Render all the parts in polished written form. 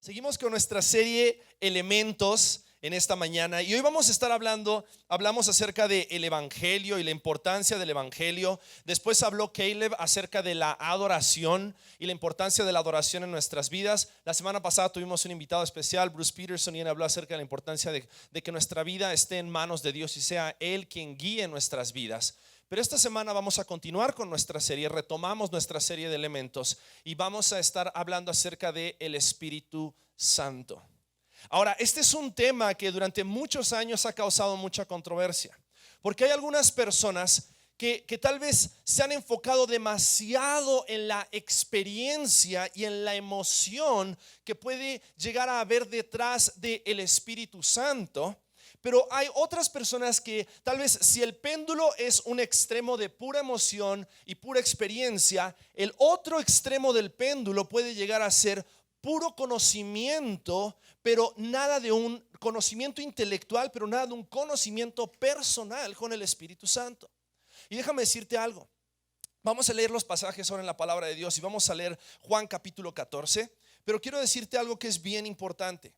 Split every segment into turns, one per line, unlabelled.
Seguimos con nuestra serie Elementos en esta mañana y hoy vamos a estar hablamos acerca del Evangelio y la importancia del Evangelio. Después habló Caleb acerca de la adoración y la importancia de la adoración en nuestras vidas. La semana pasada tuvimos un invitado especial, Bruce Peterson, y él habló acerca de la importancia de que nuestra vida esté en manos de Dios y sea Él quien guíe nuestras vidas. Pero esta semana vamos a continuar con nuestra serie, retomamos nuestra serie de elementos y vamos a estar hablando acerca de el Espíritu Santo. Ahora, este es un tema que durante muchos años ha causado mucha controversia, porque hay algunas personas que tal vez se han enfocado demasiado en la experiencia y en la emoción que puede llegar a haber detrás del Espíritu Santo. Pero hay otras personas que tal vez si el péndulo es un extremo de pura emoción y pura experiencia, el otro extremo del péndulo puede llegar a ser puro conocimiento, pero nada de un conocimiento intelectual, pero nada de un conocimiento personal con el Espíritu Santo. Y déjame decirte algo. Vamos a leer los pasajes ahora en la palabra de Dios y vamos a leer Juan capítulo 14, pero quiero decirte algo que es bien importante.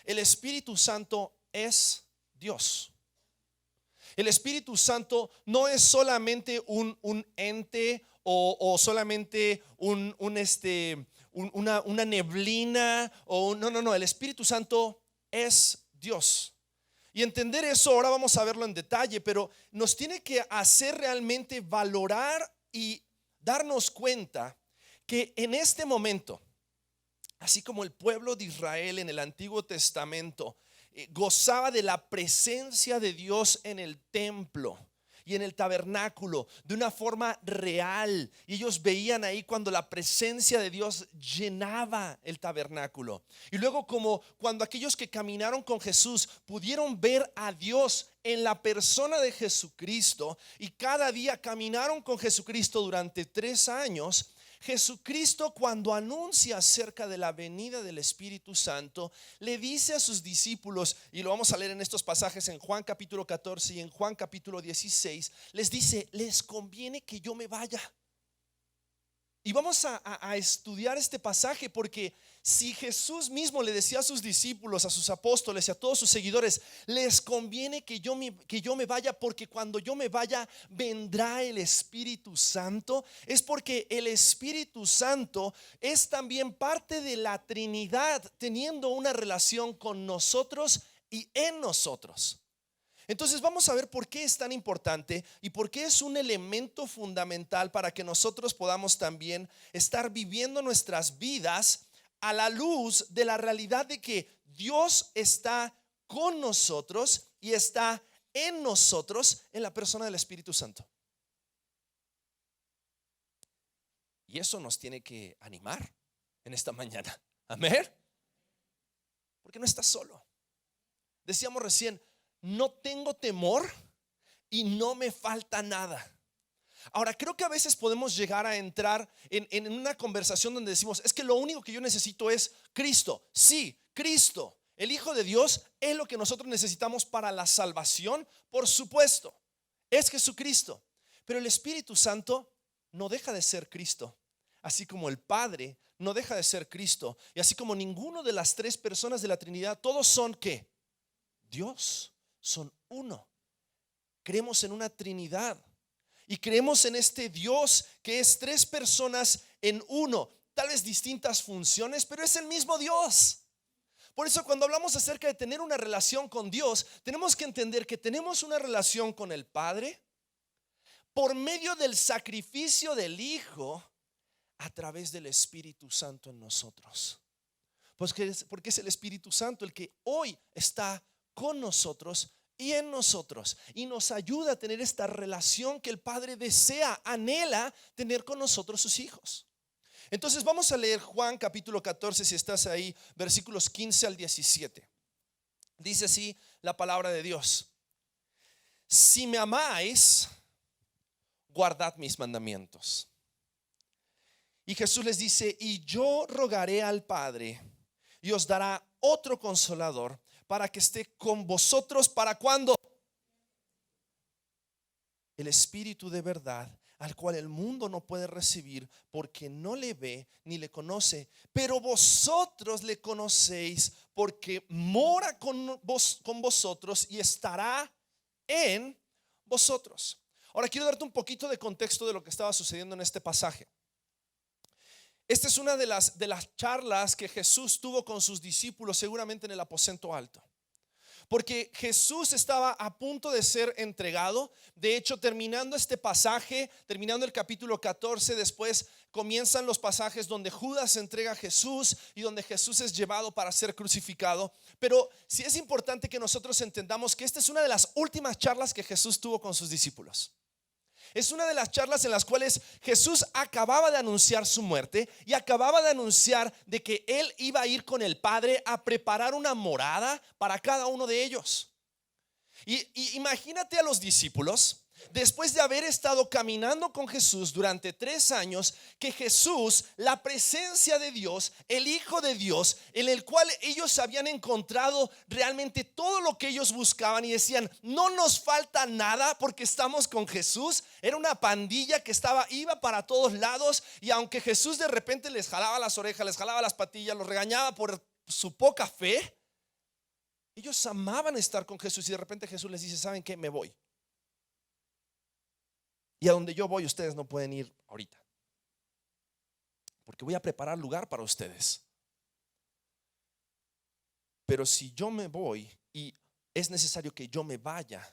El Espíritu Santo es Dios. El Espíritu Santo no es solamente un ente o solamente una neblina no, el Espíritu Santo es Dios. Y entender eso ahora vamos a verlo en detalle, pero nos tiene que hacer realmente valorar y darnos cuenta que en este momento, así como el pueblo de Israel en el Antiguo Testamento gozaba de la presencia de Dios en el templo y en el tabernáculo de una forma real, y ellos veían ahí cuando la presencia de Dios llenaba el tabernáculo, y luego como cuando aquellos que caminaron con Jesús pudieron ver a Dios en la persona de Jesucristo y cada día caminaron con Jesucristo durante 3 años. Jesucristo, cuando anuncia acerca de la venida del Espíritu Santo, le dice a sus discípulos, y lo vamos a leer en estos pasajes en Juan capítulo 14 y en Juan capítulo 16, les dice: les conviene que yo me vaya. Y vamos a estudiar este pasaje, porque si Jesús mismo le decía a sus discípulos, a sus apóstoles y a todos sus seguidores: les conviene que yo me vaya, porque cuando yo me vaya vendrá el Espíritu Santo, es porque el Espíritu Santo es también parte de la Trinidad, teniendo una relación con nosotros y en nosotros. Entonces vamos a ver por qué es tan importante y por qué es un elemento fundamental para que nosotros podamos también estar viviendo nuestras vidas a la luz de la realidad de que Dios está con nosotros y está en nosotros en la persona del Espíritu Santo. Y eso nos tiene que animar en esta mañana. Amén. Porque no estás solo. Decíamos recién: no tengo temor y no me falta nada. Ahora, creo que a veces podemos llegar a entrar en una conversación donde decimos: es que lo único que yo necesito es Cristo. Sí, Cristo, el Hijo de Dios, es lo que nosotros necesitamos para la salvación, por supuesto, es Jesucristo. Pero el Espíritu Santo no deja de ser Cristo, así como el Padre no deja de ser Cristo, y así como ninguno de las 3 personas de la Trinidad. Todos son ¿qué? Dios. Son uno. Creemos en una Trinidad y creemos en este Dios que es 3 personas en uno, tal vez distintas funciones, pero es el mismo Dios. Por eso cuando hablamos acerca de tener una relación con Dios, tenemos que entender que tenemos una relación con el Padre por medio del sacrificio del Hijo a través del Espíritu Santo en nosotros. Porque es el Espíritu Santo el que hoy está con nosotros y en nosotros, y nos ayuda a tener esta relación que el Padre desea, anhela tener con nosotros, sus hijos. Entonces vamos a leer Juan capítulo 14, si estás ahí, versículos 15 al 17. Dice así la palabra de Dios: si me amáis, guardad mis mandamientos. Y Jesús les dice: y yo rogaré al Padre y os dará otro consolador para que esté con vosotros. ¿Para cuándo? el Espíritu de verdad, al cual el mundo no puede recibir porque no le ve ni le conoce, pero vosotros le conocéis porque mora con vosotros y estará en vosotros. Ahora quiero darte un poquito de contexto de lo que estaba sucediendo en este pasaje. Esta es una de las charlas que Jesús tuvo con sus discípulos, seguramente en el aposento alto. Porque Jesús estaba a punto de ser entregado. De hecho, terminando este pasaje, terminando el capítulo 14, después comienzan los pasajes donde Judas entrega a Jesús y donde Jesús es llevado para ser crucificado. Pero sí es importante que nosotros entendamos que esta es una de las últimas charlas que Jesús tuvo con sus discípulos. Es una de las charlas en las cuales Jesús acababa de anunciar su muerte y acababa de anunciar de que Él iba a ir con el Padre a preparar una morada para cada uno de ellos. Y imagínate a los discípulos, después de haber estado caminando con Jesús durante 3 años, que Jesús, la presencia de Dios, el Hijo de Dios, en el cual ellos habían encontrado realmente todo lo que ellos buscaban y decían, no nos falta nada porque estamos con Jesús. Era una pandilla que iba para todos lados, y aunque Jesús de repente les jalaba las orejas, les jalaba las patillas, los regañaba por su poca fe, ellos amaban estar con Jesús. Y de repente Jesús les dice, ¿saben qué? Me voy. Y a donde yo voy ustedes no pueden ir ahorita, porque voy a preparar lugar para ustedes. Pero si yo me voy, y es necesario que yo me vaya,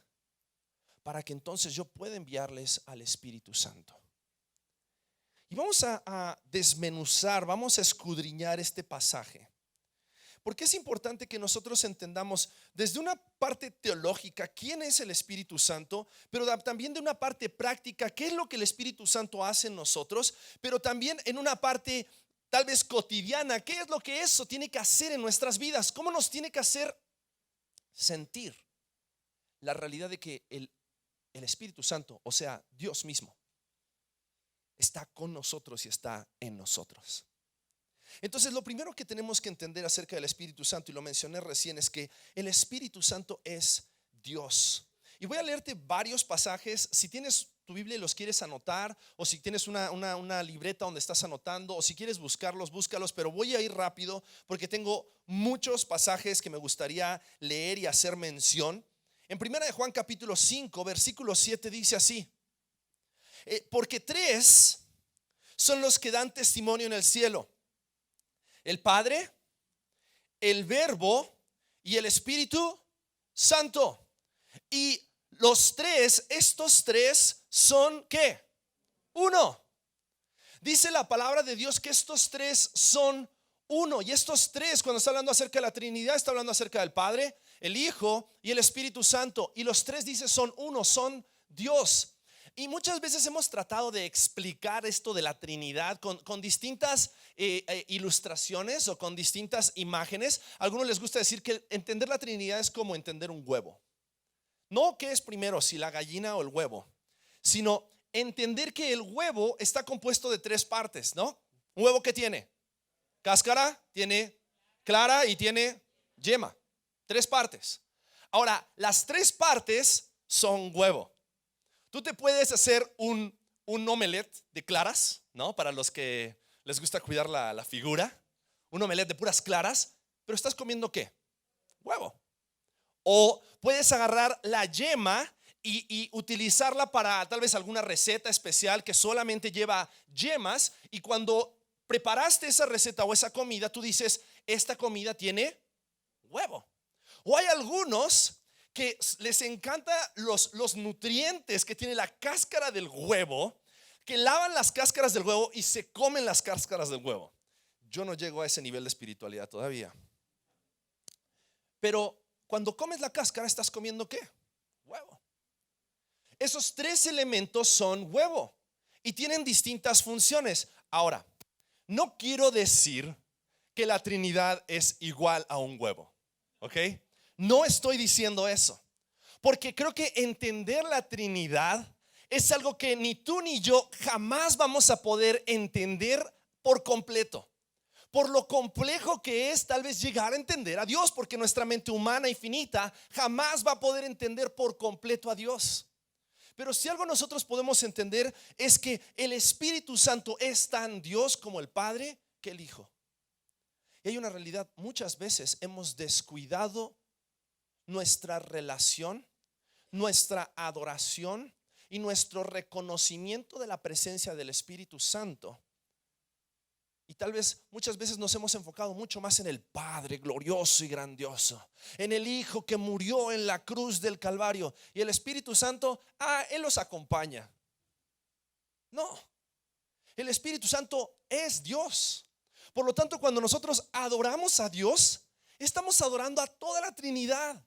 para que entonces yo pueda enviarles al Espíritu Santo. Y vamos a desmenuzar, vamos a escudriñar este pasaje, porque es importante que nosotros entendamos desde una parte teológica quién es el Espíritu Santo, pero también de una parte práctica qué es lo que el Espíritu Santo hace en nosotros, pero también en una parte tal vez cotidiana, qué es lo que eso tiene que hacer en nuestras vidas, cómo nos tiene que hacer sentir la realidad de que el Espíritu Santo, o sea, Dios mismo, está con nosotros y está en nosotros. Entonces, lo primero que tenemos que entender acerca del Espíritu Santo, y lo mencioné recién, es que el Espíritu Santo es Dios. Y voy a leerte varios pasajes. Si tienes tu Biblia y los quieres anotar, o si tienes una libreta donde estás anotando, o si quieres buscarlos, búscalos, pero voy a ir rápido porque tengo muchos pasajes que me gustaría leer y hacer mención. En 1 de Juan capítulo 5 versículo 7 dice así: porque 3 son los que dan testimonio en el cielo: el Padre, el Verbo y el Espíritu Santo. Y estos tres son ¿qué? Uno. Dice la palabra de Dios que estos tres son uno. Y estos tres, cuando está hablando acerca de la Trinidad, está hablando acerca del Padre, el Hijo y el Espíritu Santo. Y los tres, dice, son uno, son Dios. Y muchas veces hemos tratado de explicar esto de la Trinidad con distintas ilustraciones o con distintas imágenes. A algunos les gusta decir que entender la Trinidad es como entender un huevo. No qué es primero, si la gallina o el huevo, sino entender que el huevo está compuesto de 3 partes, ¿no? Un huevo, ¿qué tiene? Cáscara, tiene clara y tiene yema. 3 partes. Ahora, las 3 partes son huevo. Tú te puedes hacer un omelette de claras, ¿no? Para los que les gusta cuidar la figura. Un omelette de puras claras, pero estás comiendo ¿qué? Huevo. O puedes agarrar la yema y utilizarla para tal vez alguna receta especial que solamente lleva yemas, y cuando preparaste esa receta o esa comida, tú dices, esta comida tiene huevo. O hay algunos que les encanta los nutrientes que tiene la cáscara del huevo, que lavan las cáscaras del huevo y se comen las cáscaras del huevo. Yo no llego a ese nivel de espiritualidad todavía. Pero cuando comes la cáscara, ¿estás comiendo qué? Huevo. Esos 3 elementos son huevo y tienen distintas funciones. Ahora, no quiero decir que la Trinidad es igual a un huevo, ¿ok? No estoy diciendo eso, porque creo que entender la Trinidad es algo que ni tú ni yo jamás vamos a poder entender por completo, por lo complejo que es tal vez llegar a entender a Dios, porque nuestra mente humana y finita jamás va a poder entender por completo a Dios. Pero si algo nosotros podemos entender es que el Espíritu Santo es tan Dios como el Padre que el Hijo. Y hay una realidad: muchas veces hemos descuidado nuestra relación, nuestra adoración y nuestro reconocimiento de la presencia del Espíritu Santo. Y tal vez muchas veces nos hemos enfocado mucho más en el Padre glorioso y grandioso, en el Hijo que murió en la cruz del Calvario, y el Espíritu Santo, Él los acompaña. No, el Espíritu Santo es Dios. Por lo tanto, cuando nosotros adoramos a Dios, estamos adorando a toda la Trinidad.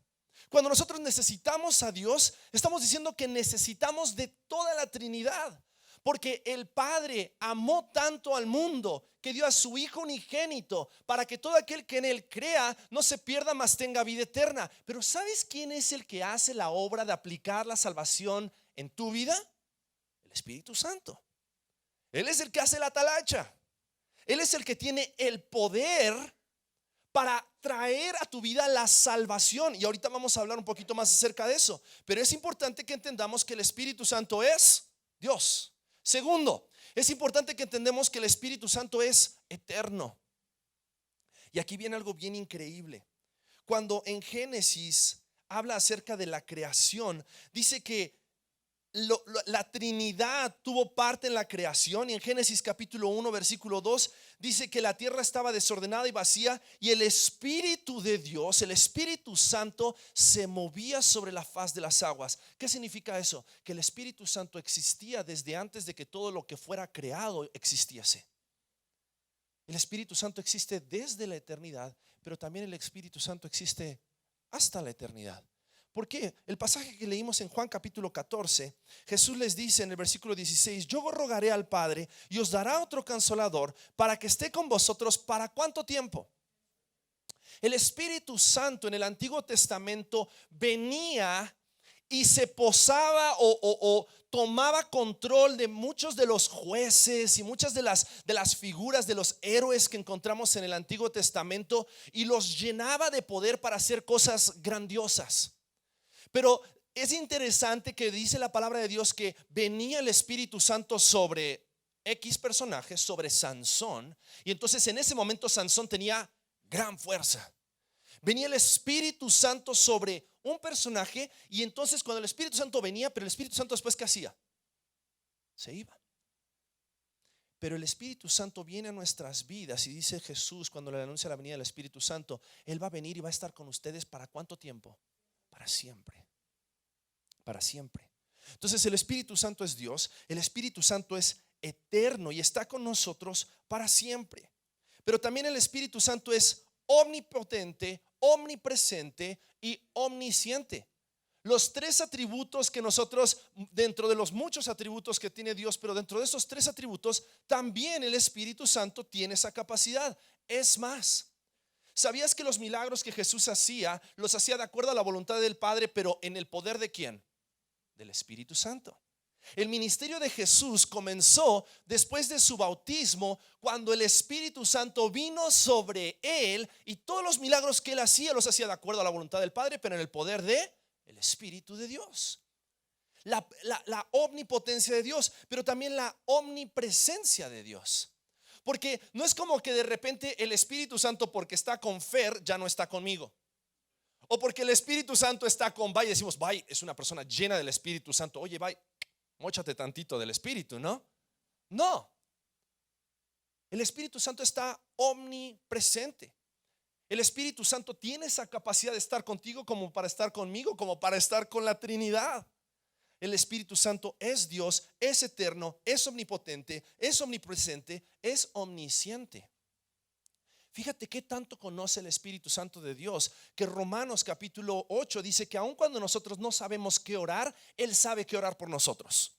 Cuando nosotros necesitamos a Dios, estamos diciendo que necesitamos de toda la Trinidad. Porque el Padre amó tanto al mundo que dio a su Hijo unigénito para que todo aquel que en Él crea no se pierda, mas tenga vida eterna. Pero ¿sabes quién es el que hace la obra de aplicar la salvación en tu vida? El Espíritu Santo. Él es el que hace la talacha. Él es el que tiene el poder para traer a tu vida la salvación. Y ahorita vamos a hablar un poquito más acerca de eso. Pero es importante que entendamos que el Espíritu Santo es Dios. Segundo, es importante que entendamos que el Espíritu Santo es eterno. Y aquí viene algo bien increíble. Cuando en Génesis habla acerca de la creación, dice que la Trinidad tuvo parte en la creación. Y en Génesis capítulo 1 versículo 2 dice que la tierra estaba desordenada y vacía, y el Espíritu de Dios, el Espíritu Santo, se movía sobre la faz de las aguas. ¿Qué significa eso? Que el Espíritu Santo existía desde antes de que todo lo que fuera creado existiese. El Espíritu Santo existe desde la eternidad, pero también el Espíritu Santo existe hasta la eternidad. ¿Por qué? El pasaje que leímos en Juan capítulo 14, Jesús les dice en el versículo 16: yo rogaré al Padre y os dará otro Consolador para que esté con vosotros. ¿Para cuánto tiempo? El Espíritu Santo en el Antiguo Testamento venía y se posaba o tomaba control de muchos de los jueces y muchas de las figuras de los héroes que encontramos en el Antiguo Testamento, y los llenaba de poder para hacer cosas grandiosas. Pero es interesante que dice la palabra de Dios que venía el Espíritu Santo sobre X personajes, sobre Sansón, y entonces en ese momento Sansón tenía gran fuerza. Venía el Espíritu Santo sobre un personaje, y entonces cuando el Espíritu Santo venía, pero el Espíritu Santo después, ¿qué hacía? Se iba. Pero el Espíritu Santo viene a nuestras vidas, y dice Jesús cuando le anuncia la venida del Espíritu Santo: Él va a venir y va a estar con ustedes. ¿Para cuánto tiempo? Para siempre. Para siempre. Entonces el Espíritu Santo es Dios, el Espíritu Santo es eterno y está con nosotros para siempre. Pero también el Espíritu Santo es omnipotente, omnipresente y omnisciente. Los tres atributos que nosotros, dentro de los muchos atributos que tiene Dios, pero dentro de esos tres atributos también el Espíritu Santo tiene esa capacidad. Es más, ¿sabías que los milagros que Jesús hacía los hacía de acuerdo a la voluntad del Padre, pero en el poder de quién? Del Espíritu Santo. El ministerio de Jesús comenzó después de su bautismo, cuando el Espíritu Santo vino sobre él, y todos los milagros que él hacía los hacía de acuerdo a la voluntad del Padre, pero en el poder de el Espíritu de Dios. La omnipotencia de Dios, pero también la omnipresencia de Dios. Porque no es como que de repente el Espíritu Santo, porque está con Fer, ya no está conmigo. O porque el Espíritu Santo está con Bay, decimos: Bay es una persona llena del Espíritu Santo. Oye, Bay, móchate tantito del Espíritu, ¿no? No. El Espíritu Santo está omnipresente. El Espíritu Santo tiene esa capacidad de estar contigo, como para estar conmigo, como para estar con la Trinidad. El Espíritu Santo es Dios, es eterno, es omnipotente, es omnipresente, es omnisciente. Fíjate qué tanto conoce el Espíritu Santo de Dios, que Romanos capítulo 8 dice que aun cuando nosotros no sabemos qué orar, Él sabe qué orar por nosotros.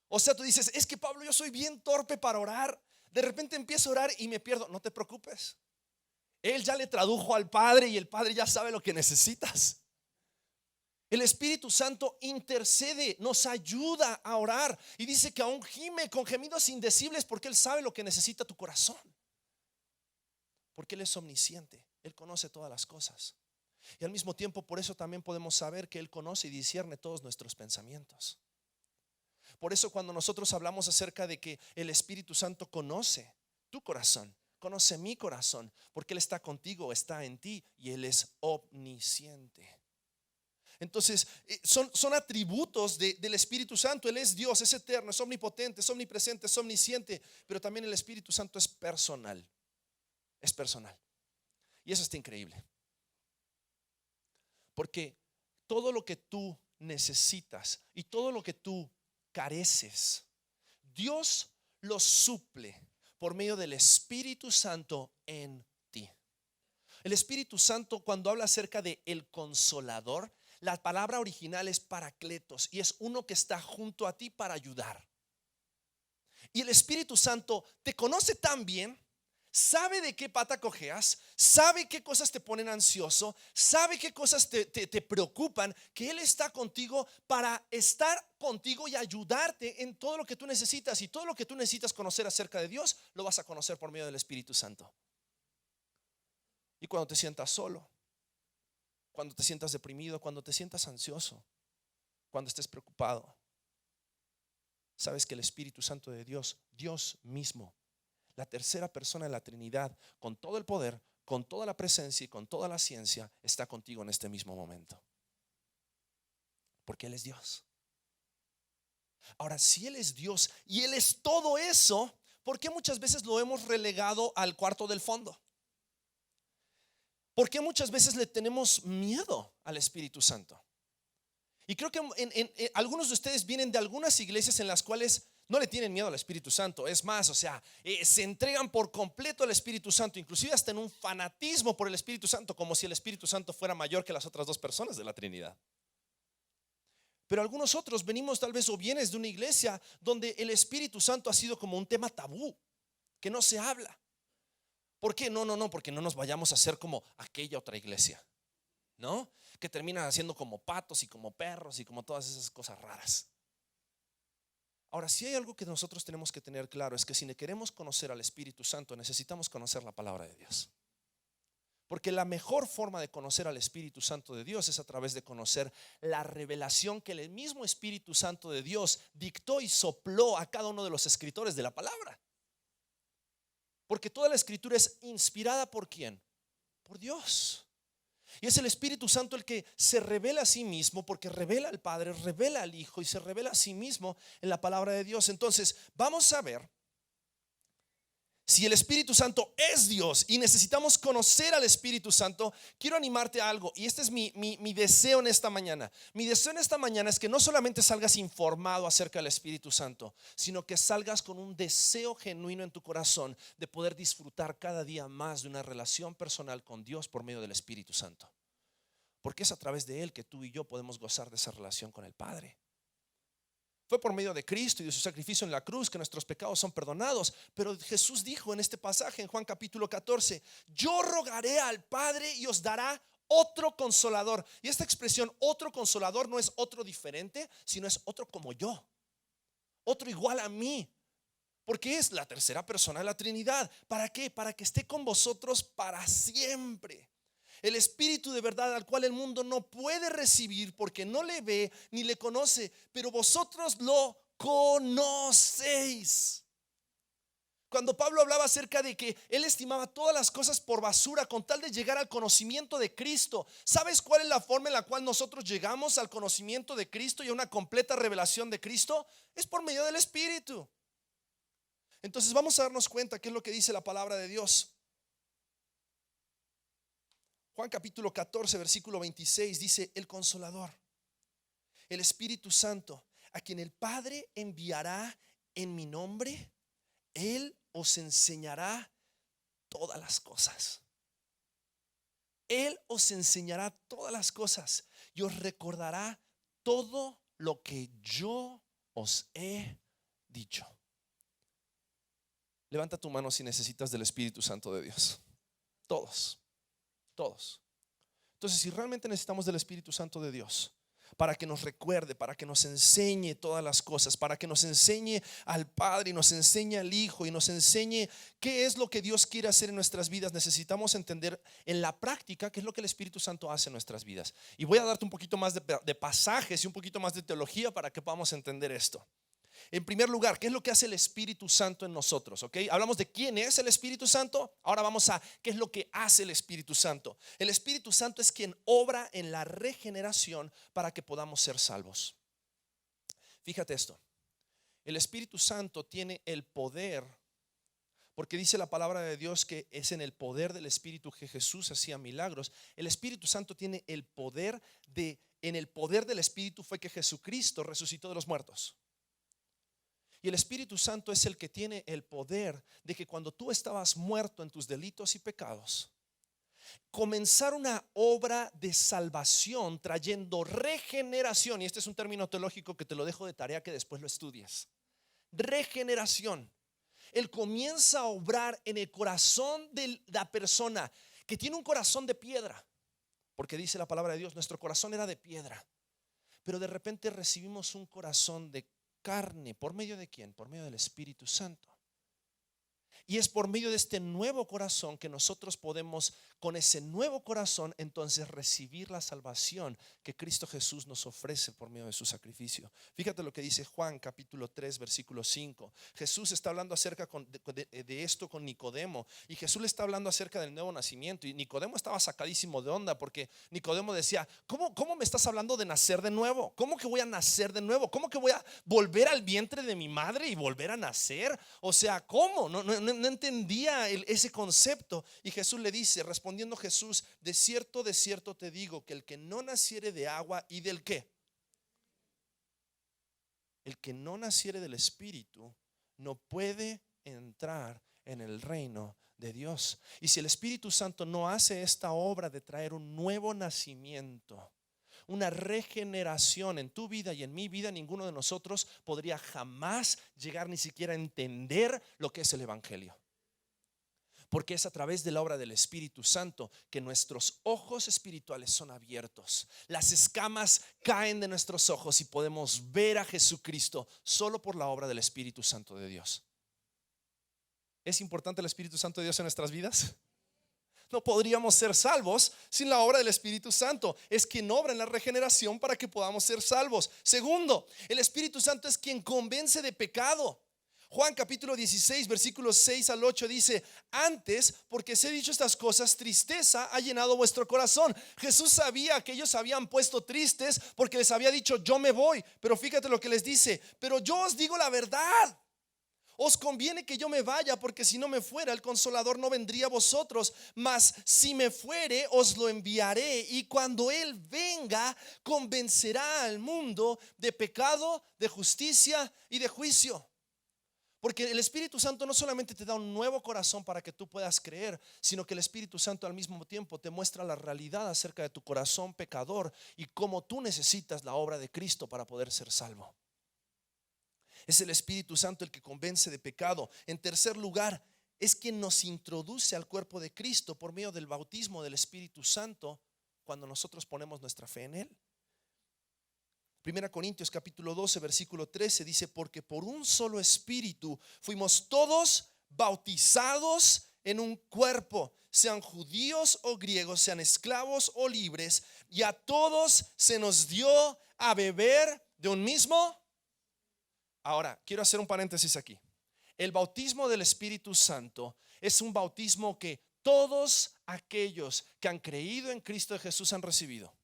O sea, tú dices: es que Pablo, yo soy bien torpe para orar, de repente empiezo a orar y me pierdo. No te preocupes, Él ya le tradujo al Padre y el Padre ya sabe lo que necesitas. El Espíritu Santo intercede, nos ayuda a orar, y dice que aún gime con gemidos indecibles, porque Él sabe lo que necesita tu corazón. Porque Él es omnisciente, Él conoce todas las cosas. Y al mismo tiempo, por eso también podemos saber que Él conoce y discierne todos nuestros pensamientos. Por eso cuando nosotros hablamos acerca de que el Espíritu Santo conoce tu corazón, conoce mi corazón, porque Él está contigo, está en ti y Él es omnisciente. Entonces son atributos del Espíritu Santo. Él es Dios, es eterno, es omnipotente, es omnipresente, es omnisciente. Pero también el Espíritu Santo es personal. Es personal. Y eso está increíble. Porque todo lo que tú necesitas y todo lo que tú careces, Dios lo suple por medio del Espíritu Santo en ti. El Espíritu Santo, cuando habla acerca de el Consolador, la palabra original es paracletos y es uno que está junto a ti para ayudar. Y el Espíritu Santo te conoce tan bien, sabe de qué pata cojeas, sabe qué cosas te ponen ansioso, sabe qué cosas te preocupan, que Él está contigo para estar contigo y ayudarte en todo lo que tú necesitas. Y todo lo que tú necesitas conocer acerca de Dios, lo vas a conocer por medio del Espíritu Santo. Y cuando te sientas solo, cuando te sientas deprimido, cuando te sientas ansioso, cuando estés preocupado, sabes que el Espíritu Santo de Dios, Dios mismo, la tercera persona de la Trinidad, con todo el poder, con toda la presencia y con toda la ciencia, está contigo en este mismo momento. Porque Él es Dios. Ahora, si Él es Dios y Él es todo eso, ¿por qué muchas veces lo hemos relegado al cuarto del fondo? ¿Por qué muchas veces le tenemos miedo al Espíritu Santo? Y creo que algunos de ustedes vienen de algunas iglesias en las cuales no le tienen miedo al Espíritu Santo. Es más, se entregan por completo al Espíritu Santo, inclusive hasta en un fanatismo por el Espíritu Santo, como si el Espíritu Santo fuera mayor que las otras dos personas de la Trinidad. Pero algunos otros venimos tal vez o vienes de una iglesia donde el Espíritu Santo ha sido como un tema tabú, que no se habla. ¿Por qué? No, porque no nos vayamos a hacer como aquella otra iglesia, ¿no? Que terminan haciendo como patos y como perros y como todas esas cosas raras. Ahora, si hay algo que nosotros tenemos que tener claro, es que si queremos conocer al Espíritu Santo, necesitamos conocer la palabra de Dios. Porque la mejor forma de conocer al Espíritu Santo de Dios es a través de conocer la revelación que el mismo Espíritu Santo de Dios dictó y sopló a cada uno de los escritores de la palabra. Porque toda la escritura es inspirada ¿por quién? Por Dios. Y es el Espíritu Santo el que se revela a sí mismo, porque revela al Padre, revela al Hijo y se revela a sí mismo en la palabra de Dios. Entonces vamos a ver si el Espíritu Santo es Dios y necesitamos conocer al Espíritu Santo. Quiero animarte a algo, y este es mi deseo en esta mañana. Mi deseo en esta mañana es que no solamente salgas informado acerca del Espíritu Santo, sino que salgas con un deseo genuino en tu corazón de poder disfrutar cada día más de una relación personal con Dios por medio del Espíritu Santo. Porque es a través de Él que tú y yo podemos gozar de esa relación con el Padre. Fue por medio de Cristo y de su sacrificio en la cruz que nuestros pecados son perdonados. Pero Jesús dijo en este pasaje, en Juan capítulo 14, yo rogaré al Padre y os dará otro consolador. Y esta expresión otro consolador no es otro diferente, sino es otro como yo, otro igual a mí. Porque es la tercera persona de la Trinidad. ¿Para qué? Para que esté con vosotros para siempre. El Espíritu de verdad al cual el mundo no puede recibir porque no le ve ni le conoce, pero vosotros lo conocéis. Cuando Pablo hablaba acerca de que él estimaba todas las cosas por basura con tal de llegar al conocimiento de Cristo, ¿sabes cuál es la forma en la cual nosotros llegamos al conocimiento de Cristo y a una completa revelación de Cristo? Es por medio del Espíritu. Entonces vamos a darnos cuenta qué es lo que dice la palabra de Dios. Juan capítulo 14 versículo 26 dice: el Consolador, el Espíritu Santo, a quien el Padre enviará en mi nombre, Él os enseñará todas las cosas. Él os enseñará todas las cosas y os recordará todo lo que yo os he dicho. Levanta tu mano si necesitas del Espíritu Santo de Dios. Todos. Entonces, si realmente necesitamos del Espíritu Santo de Dios, para que nos recuerde, para que nos enseñe todas las cosas, para que nos enseñe al Padre y nos enseñe al Hijo y nos enseñe qué es lo que Dios quiere hacer en nuestras vidas. Necesitamos entender en la práctica qué es lo que el Espíritu Santo hace en nuestras vidas. Y voy a darte un poquito más de pasajes y un poquito más de teología para que podamos entender esto. En primer lugar, ¿qué es lo que hace el Espíritu Santo en nosotros? ¿Ok? Hablamos de quién es el Espíritu Santo. Ahora vamos a qué es lo que hace el Espíritu Santo. El Espíritu Santo es quien obra en la regeneración para que podamos ser salvos. Fíjate esto. El Espíritu Santo tiene el poder, porque dice la palabra de Dios que es en el poder del Espíritu que Jesús hacía milagros. El Espíritu Santo tiene el poder en el poder del Espíritu fue que Jesucristo resucitó de los muertos. Y el Espíritu Santo es el que tiene el poder de que cuando tú estabas muerto en tus delitos y pecados, comenzar una obra de salvación trayendo regeneración. Y este es un término teológico que te lo dejo de tarea que después lo estudies. Regeneración. Él comienza a obrar en el corazón de la persona que tiene un corazón de piedra, porque dice la palabra de Dios, nuestro corazón era de piedra, pero de repente recibimos un corazón de carne. ¿Por medio de quién? Por medio del Espíritu Santo. Y es por medio de este nuevo corazón que nosotros podemos, con ese nuevo corazón, entonces recibir la salvación que Cristo Jesús nos ofrece por medio de su sacrificio. Fíjate lo que dice Juan capítulo 3 versículo 5. Jesús está hablando acerca de esto con Nicodemo, y Jesús le está hablando acerca del nuevo nacimiento, y Nicodemo estaba sacadísimo de onda, porque Nicodemo decía, ¿cómo me estás hablando de nacer de nuevo? ¿Cómo que voy a nacer de nuevo? ¿Cómo que voy a volver al vientre de mi madre y volver a nacer? O sea, ¿cómo? No entendía ese concepto. Y Jesús le dice, respondiendo Jesús, de cierto te digo que el que no naciere de agua y del ¿qué? El que no naciere del Espíritu no puede entrar en el reino de Dios. Y si el Espíritu Santo no hace esta obra de traer un nuevo nacimiento, una regeneración en tu vida y en mi vida, ninguno de nosotros podría jamás llegar ni siquiera a entender lo que es el Evangelio. Porque es a través de la obra del Espíritu Santo que nuestros ojos espirituales son abiertos. Las escamas caen de nuestros ojos y podemos ver a Jesucristo solo por la obra del Espíritu Santo de Dios. ¿Es importante el Espíritu Santo de Dios en nuestras vidas? No podríamos ser salvos sin la obra del Espíritu Santo. Es quien obra en la regeneración para que podamos ser salvos. Segundo, el Espíritu Santo es quien convence de pecado. Juan capítulo 16 versículos 6 al 8 dice: antes, porque os he dicho estas cosas, tristeza ha llenado vuestro corazón. Jesús sabía que ellos habían puesto tristes porque les había dicho, yo me voy. Pero fíjate lo que les dice: pero yo os digo la verdad. Os conviene que yo me vaya, porque si no me fuera, el Consolador no vendría a vosotros. Mas si me fuere, os lo enviaré. Y cuando Él venga, convencerá al mundo de pecado, de justicia y de juicio. Porque el Espíritu Santo no solamente te da un nuevo corazón para que tú puedas creer, sino que el Espíritu Santo al mismo tiempo te muestra la realidad acerca de tu corazón pecador y cómo tú necesitas la obra de Cristo para poder ser salvo. Es el Espíritu Santo el que convence de pecado. En tercer lugar, es quien nos introduce al cuerpo de Cristo por medio del bautismo del Espíritu Santo cuando nosotros ponemos nuestra fe en Él. 1 Corintios capítulo 12 versículo 13 dice: porque por un solo Espíritu fuimos todos bautizados en un cuerpo, sean judíos o griegos, sean esclavos o libres, y a todos se nos dio a beber de un mismo. Ahora, quiero hacer un paréntesis aquí. El bautismo del Espíritu Santo es un bautismo que todos aquellos que han creído en Cristo Jesús han recibido.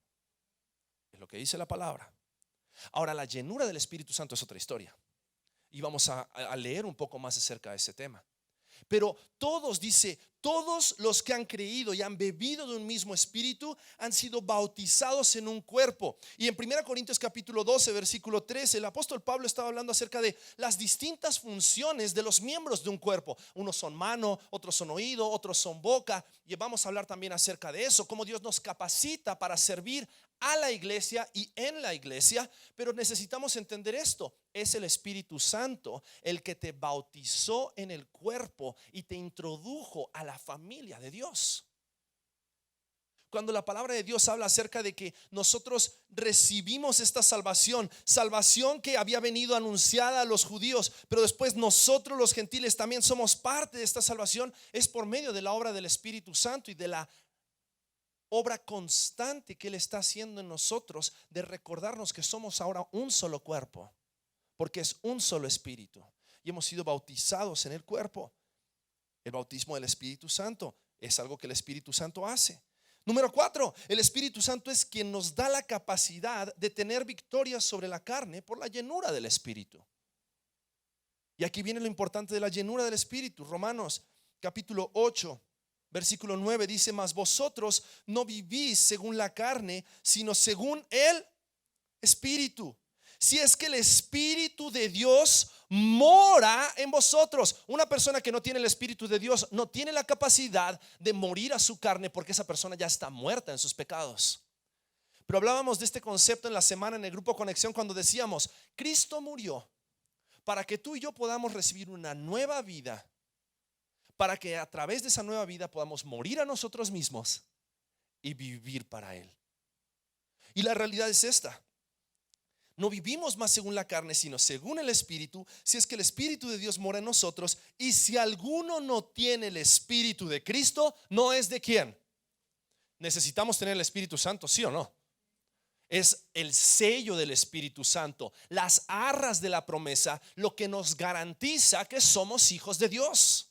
Es lo que dice la palabra. Ahora, la llenura del Espíritu Santo es otra historia, y vamos a leer un poco más acerca de ese tema. Pero todos, dice, todos los que han creído y han bebido de un mismo Espíritu han sido bautizados en un cuerpo. Y en 1 Corintios capítulo 12 versículo 13, el apóstol Pablo estaba hablando acerca de las distintas funciones de los miembros de un cuerpo. Unos son mano, otros son oído, otros son boca. Y vamos a hablar también acerca de eso, cómo Dios nos capacita para servir a la iglesia y en la iglesia. Pero necesitamos entender esto: es el Espíritu Santo el que te bautizó en el cuerpo y te introdujo a la familia de Dios. cuando la palabra de Dios habla acerca de que nosotros recibimos esta salvación, salvación que había venido anunciada a los judíos, pero después nosotros los gentiles también somos parte de esta salvación, es por medio de la obra del Espíritu Santo y de la obra constante que Él está haciendo en nosotros, de recordarnos que somos ahora un solo cuerpo, porque es un solo espíritu y hemos sido bautizados en el cuerpo. El bautismo del Espíritu Santo es algo que el Espíritu Santo hace. Número 4, el Espíritu Santo es quien nos da la capacidad de tener victoria sobre la carne por la llenura del Espíritu. Y aquí viene lo importante de la llenura del Espíritu. Romanos capítulo 8 versículo 9 dice: mas vosotros no vivís según la carne, sino según el Espíritu, si es que el Espíritu de Dios mora en vosotros. Una persona que no tiene el Espíritu de Dios no tiene la capacidad de morir a su carne, porque esa persona ya está muerta en sus pecados. Pero hablábamos de este concepto en la semana en el grupo Conexión, cuando decíamos: Cristo murió para que tú y yo podamos recibir una nueva vida, para que a través de esa nueva vida podamos morir a nosotros mismos y vivir para Él. Y la realidad es esta: no vivimos más según la carne, sino según el Espíritu, si es que el Espíritu de Dios mora en nosotros. Y si alguno no tiene el Espíritu de Cristo, ¿no es de quién? Necesitamos tener el Espíritu Santo, ¿sí o no? Es el sello del Espíritu Santo, las arras de la promesa, lo que nos garantiza que somos hijos de Dios.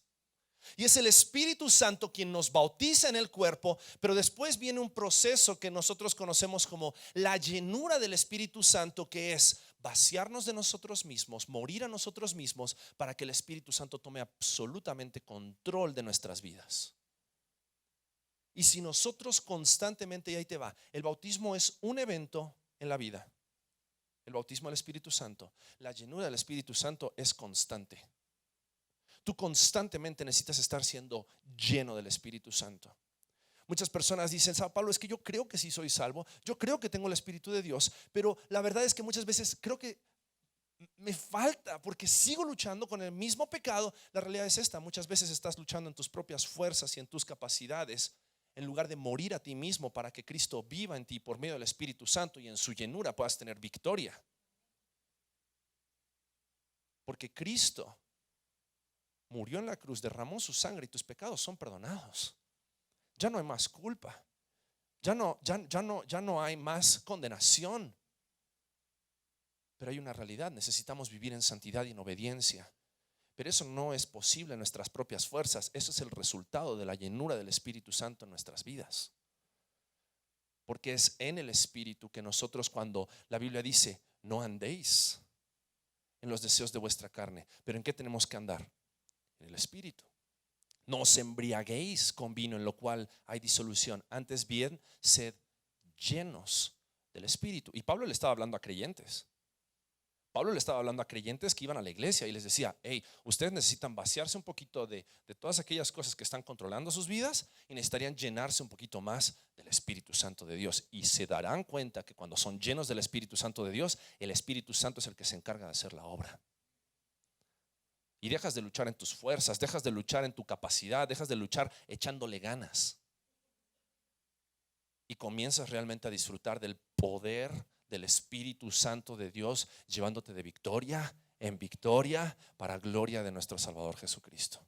Y es el Espíritu Santo quien nos bautiza en el cuerpo, pero después viene un proceso que nosotros conocemos como la llenura del Espíritu Santo, que es vaciarnos de nosotros mismos, morir a nosotros mismos, para que el Espíritu Santo tome absolutamente control de nuestras vidas. Y si nosotros constantemente, y ahí te va, el bautismo es un evento en la vida, el bautismo del Espíritu Santo, la llenura del Espíritu Santo es constante. Tú constantemente necesitas estar siendo lleno del Espíritu Santo. Muchas personas dicen: Pablo, es que yo creo que sí soy salvo, yo creo que tengo el Espíritu de Dios, pero la verdad es que muchas veces creo que me falta, porque sigo luchando con el mismo pecado. La realidad es esta: muchas veces estás luchando en tus propias fuerzas y en tus capacidades, en lugar de morir a ti mismo para que Cristo viva en ti por medio del Espíritu Santo y en su llenura puedas tener victoria. Porque Cristo murió en la cruz, derramó su sangre y tus pecados son perdonados. Ya no hay más culpa, ya no hay más condenación. Pero hay una realidad: necesitamos vivir en santidad y en obediencia. Pero eso no es posible en nuestras propias fuerzas. Eso es el resultado de la llenura del Espíritu Santo en nuestras vidas. Porque es en el Espíritu que nosotros, cuando la Biblia dice: no andéis en los deseos de vuestra carne, pero ¿en qué tenemos que andar? En el Espíritu. No os embriaguéis con vino, en lo cual hay disolución, antes bien sed llenos del Espíritu. Y Pablo le estaba hablando a creyentes. Pablo le estaba hablando a creyentes que iban a la iglesia y les decía: hey, ustedes necesitan vaciarse un poquito de todas aquellas cosas que están controlando sus vidas y necesitarían llenarse un poquito más del Espíritu Santo de Dios. Y se darán cuenta que cuando son llenos del Espíritu Santo de Dios, el Espíritu Santo es el que se encarga de hacer la obra. Y dejas de luchar en tus fuerzas, dejas de luchar en tu capacidad, dejas de luchar echándole ganas. Y comienzas realmente a disfrutar del poder del Espíritu Santo de Dios, llevándote de victoria en victoria para gloria de nuestro Salvador Jesucristo.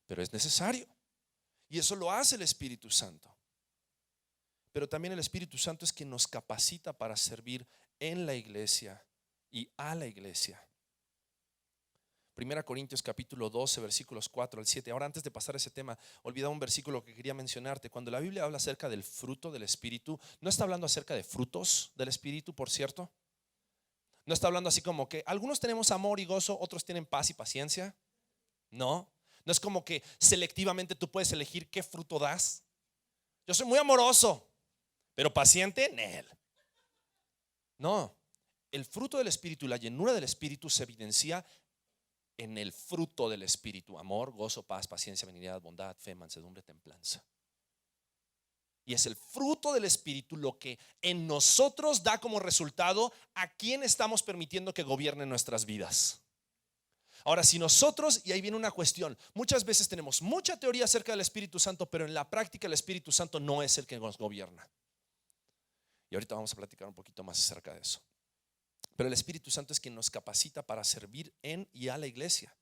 Pero es necesario, y eso lo hace el Espíritu Santo. Pero también el Espíritu Santo es quien nos capacita para servir en la iglesia y a la iglesia. 1 Corintios capítulo 12 versículos 4 al 7. Ahora, antes de pasar a ese tema, olvidaba un versículo que quería mencionarte. Cuando la Biblia habla acerca del fruto del Espíritu, no está hablando acerca de frutos del Espíritu, por cierto. No está hablando así como que algunos tenemos amor y gozo, otros tienen paz y paciencia. No es como que selectivamente tú puedes elegir qué fruto das. Yo soy muy amoroso, pero paciente, Nel. No, el fruto del Espíritu y la llenura del Espíritu se evidencia en el fruto del Espíritu: amor, gozo, paz, paciencia, benignidad, bondad, fe, mansedumbre, templanza. Y es el fruto del Espíritu lo que en nosotros da como resultado a quién estamos permitiendo que gobierne nuestras vidas. Ahora, si nosotros, y ahí viene una cuestión, muchas veces tenemos mucha teoría acerca del Espíritu Santo, pero en la práctica el Espíritu Santo no es el que nos gobierna. Y ahorita vamos a platicar un poquito más acerca de eso. Pero el Espíritu Santo es quien nos capacita para servir en y a la iglesia.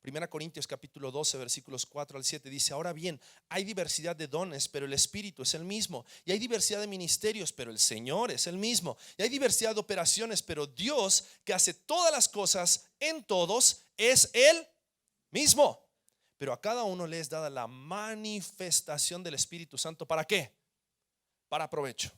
1 Corintios capítulo 12 versículos 4 al 7 dice: ahora bien, hay diversidad de dones, pero el Espíritu es el mismo. Y hay diversidad de ministerios, pero el Señor es el mismo. Y hay diversidad de operaciones, pero Dios, que hace todas las cosas en todos, es el mismo. Pero a cada uno le es dada la manifestación del Espíritu Santo. ¿Para qué? Para provecho.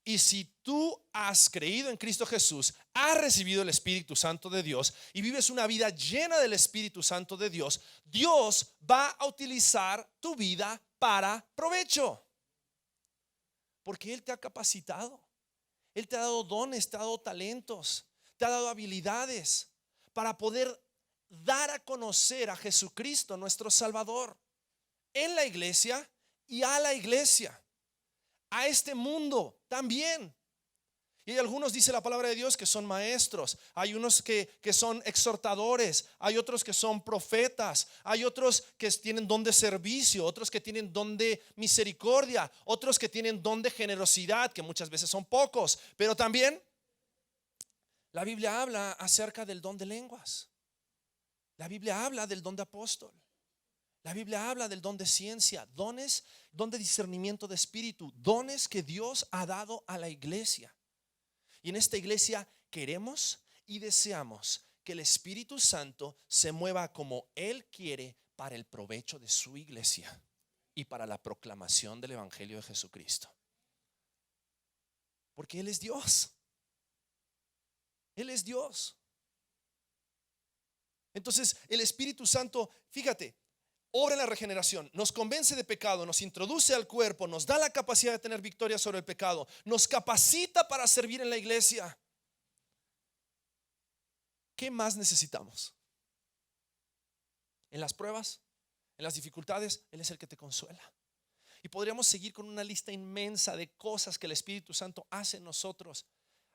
Y si tú has creído en Cristo Jesús, has recibido el Espíritu Santo de Dios y vives una vida llena del Espíritu Santo de Dios, Dios va a utilizar tu vida para provecho. Porque Él te ha capacitado, Él te ha dado dones, te ha dado talentos, te ha dado habilidades para poder dar a conocer a Jesucristo, nuestro Salvador, en la iglesia y a la iglesia. A este mundo también. Y hay algunos, dice la palabra de Dios, que son maestros. Hay unos que son exhortadores. Hay otros que son profetas. Hay otros que tienen don de servicio. Otros que tienen don de misericordia. Otros que tienen don de generosidad, que muchas veces son pocos. Pero también la Biblia habla acerca del don de lenguas. La Biblia habla del don de apóstol. La Biblia habla del don de ciencia, dones, don de discernimiento de espíritu, dones que Dios ha dado a la iglesia. Y en esta iglesia queremos y deseamos que el Espíritu Santo se mueva como Él quiere para el provecho de su iglesia y para la proclamación del Evangelio de Jesucristo. Porque Él es Dios. Él es Dios. Entonces el Espíritu Santo, fíjate, obra en la regeneración, nos convence de pecado, nos introduce al cuerpo, nos da la capacidad de tener victoria sobre el pecado, nos capacita para servir en la iglesia. ¿Qué más necesitamos? En las pruebas, en las dificultades, Él es el que te consuela. Y podríamos seguir con una lista inmensa de cosas que el Espíritu Santo hace en nosotros,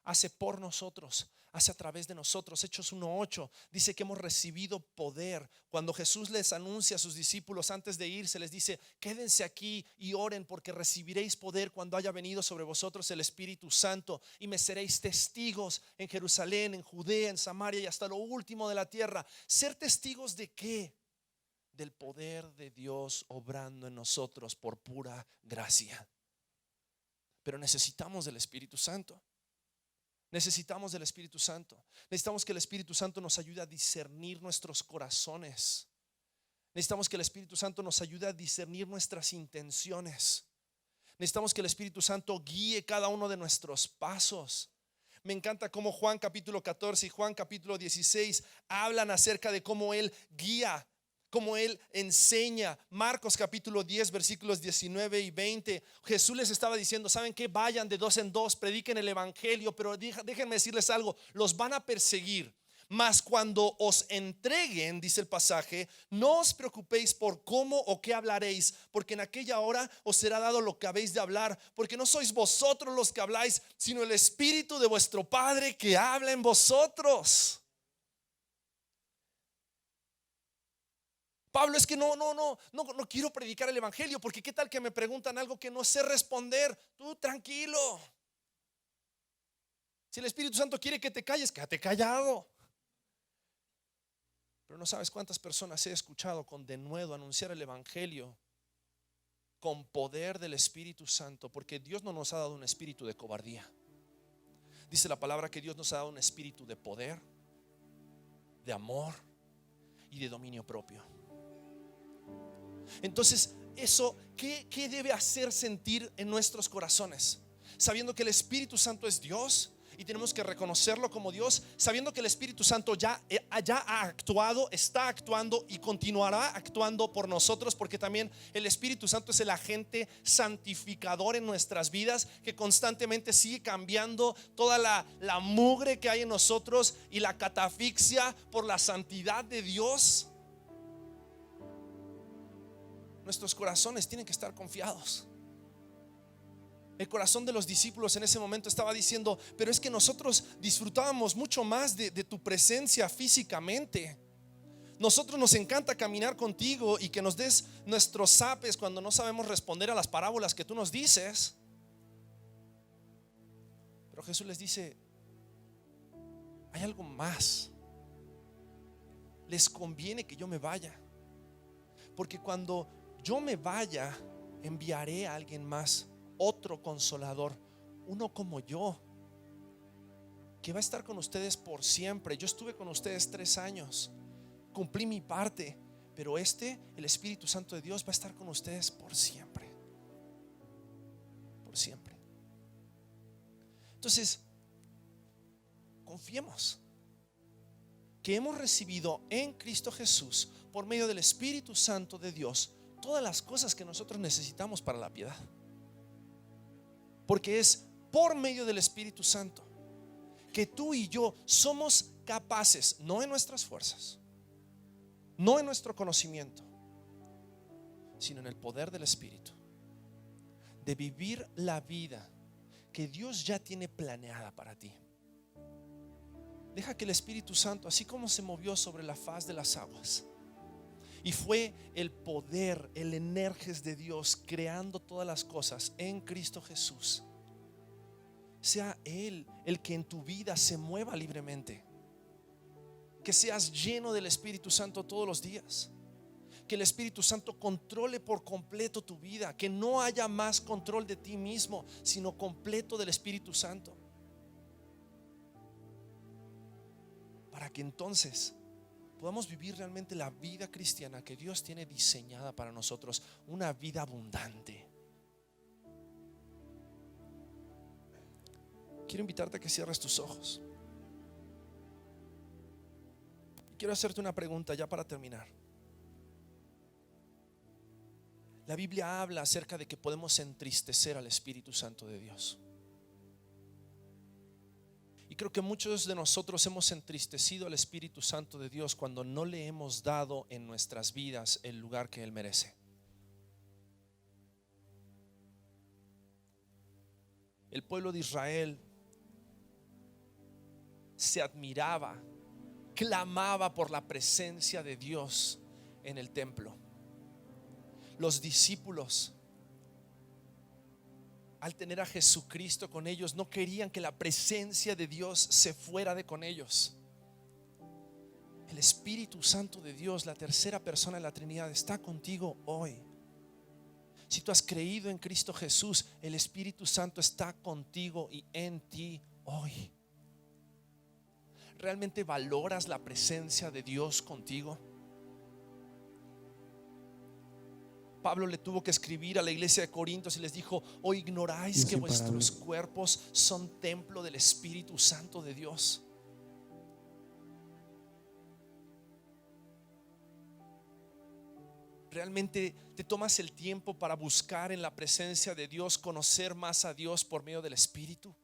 hace por nosotros, hace a través de nosotros. Hechos 1:8 dice que hemos recibido poder. Cuando Jesús les anuncia a sus discípulos antes de irse, les dice: quédense aquí y oren, porque recibiréis poder cuando haya venido sobre vosotros el Espíritu Santo, y me seréis testigos en Jerusalén, en Judea, en Samaria y hasta lo último de la tierra. ¿Ser testigos de qué? Del poder de Dios obrando en nosotros por pura gracia. Pero necesitamos del Espíritu Santo. Necesitamos del Espíritu Santo. Necesitamos que el Espíritu Santo nos ayude a discernir nuestros corazones. Necesitamos que el Espíritu Santo nos ayude a discernir nuestras intenciones. Necesitamos que el Espíritu Santo guíe cada uno de nuestros pasos. Me encanta cómo Juan capítulo 14 y Juan capítulo 16 hablan acerca de cómo Él guía, cómo Él enseña. Marcos capítulo 10 versículos 19 y 20, Jesús les estaba diciendo: ¿saben qué? Vayan de dos en dos, prediquen el evangelio, pero déjenme decirles algo, los van a perseguir. Mas cuando os entreguen, dice el pasaje, no os preocupéis por cómo o qué hablaréis, porque en aquella hora os será dado lo que habéis de hablar, porque no sois vosotros los que habláis, sino el Espíritu de vuestro Padre que habla en vosotros. Pablo, es que no quiero predicar el evangelio, porque qué tal que me preguntan algo que no sé responder. Tú tranquilo. Si el Espíritu Santo quiere que te calles, quédate callado. Pero no sabes cuántas personas he escuchado con denuedo anunciar el evangelio con poder del Espíritu Santo, porque Dios no nos ha dado un espíritu de cobardía. Dice la palabra que Dios nos ha dado un espíritu de poder, de amor y de dominio propio. Entonces, eso, ¿qué debe hacer sentir en nuestros corazones? Sabiendo que el Espíritu Santo es Dios y tenemos que reconocerlo como Dios, sabiendo que el Espíritu Santo ya ha actuado, está actuando y continuará actuando por nosotros, porque también el Espíritu Santo es el agente santificador en nuestras vidas, que constantemente sigue cambiando toda la mugre que hay en nosotros y la catafixia por la santidad de Dios. Nuestros corazones tienen que estar confiados. El corazón de los discípulos en ese momento estaba diciendo: pero es que nosotros disfrutábamos mucho más de tu presencia físicamente. Nosotros nos encanta caminar contigo y que nos des nuestros zapes cuando no sabemos responder a las parábolas que tú nos dices. Pero Jesús les dice: hay algo más. Les conviene que yo me vaya, porque cuando yo me vaya, enviaré a alguien más, otro consolador, uno como yo, que va a estar con ustedes por siempre. Yo estuve con ustedes 3 años, cumplí mi parte, pero el Espíritu Santo de Dios va a estar con ustedes por siempre. Por siempre. Entonces, confiemos que hemos recibido en Cristo Jesús, por medio del Espíritu Santo de Dios, todas las cosas que nosotros necesitamos para la piedad. Porque es por medio del Espíritu Santo que tú y yo somos capaces, no en nuestras fuerzas, no en nuestro conocimiento, sino en el poder del Espíritu, de vivir la vida que Dios ya tiene planeada para ti. Deja que el Espíritu Santo, así como se movió sobre la faz de las aguas y fue el poder, el energés de Dios creando todas las cosas en Cristo Jesús, sea Él el que en tu vida se mueva libremente. Que seas lleno del Espíritu Santo todos los días. Que el Espíritu Santo controle por completo tu vida. Que no haya más control de ti mismo, sino completo del Espíritu Santo. Para que entonces podamos vivir realmente la vida cristiana que Dios tiene diseñada para nosotros. Una vida abundante. Quiero invitarte a que cierres tus ojos. Quiero hacerte una pregunta ya para terminar. La Biblia habla acerca de que podemos entristecer al Espíritu Santo de Dios. Y creo que muchos de nosotros hemos entristecido al Espíritu Santo de Dios cuando no le hemos dado en nuestras vidas el lugar que Él merece. El pueblo de Israel se admiraba, clamaba por la presencia de Dios en el templo. Los discípulos, al tener a Jesucristo con ellos, no querían que la presencia de Dios se fuera de con ellos. El Espíritu Santo de Dios, la tercera persona de la Trinidad, está contigo hoy. Si tú has creído en Cristo Jesús, el Espíritu Santo está contigo y en ti hoy. ¿Realmente valoras la presencia de Dios contigo? Pablo le tuvo que escribir a la iglesia de Corintios y les dijo: ¿o ignoráis que vuestros cuerpos son templo del Espíritu Santo de Dios? ¿Realmente te tomas el tiempo para buscar en la presencia de Dios, conocer más a Dios por medio del Espíritu?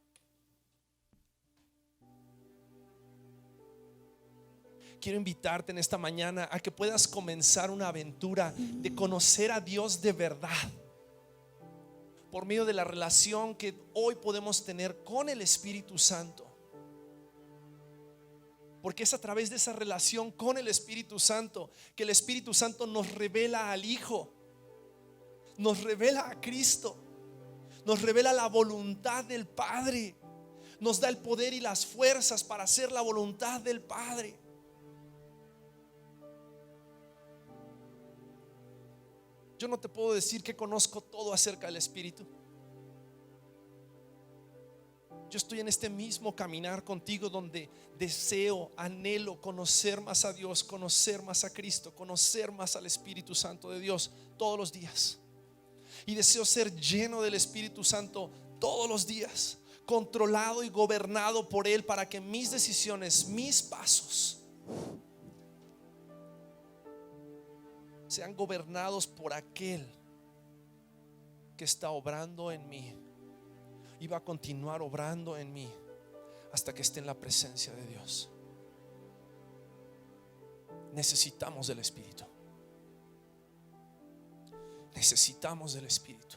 Quiero invitarte en esta mañana a que puedas comenzar una aventura de conocer a Dios de verdad por medio de la relación que hoy podemos tener con el Espíritu Santo. Porque es a través de esa relación con el Espíritu Santo que el Espíritu Santo nos revela al Hijo, nos revela a Cristo, nos revela la voluntad del Padre, nos da el poder y las fuerzas para hacer la voluntad del Padre. Yo no te puedo decir que conozco todo acerca del Espíritu. Yo estoy en este mismo caminar contigo donde deseo, anhelo conocer más a Dios, conocer más a Cristo, conocer más al Espíritu Santo de Dios todos los días. Y deseo ser lleno del Espíritu Santo todos los días, controlado y gobernado por Él, para que mis decisiones, mis pasos sean gobernados por aquel que está obrando en mí y va a continuar obrando en mí hasta que esté en la presencia de Dios. Necesitamos del Espíritu. Necesitamos del Espíritu.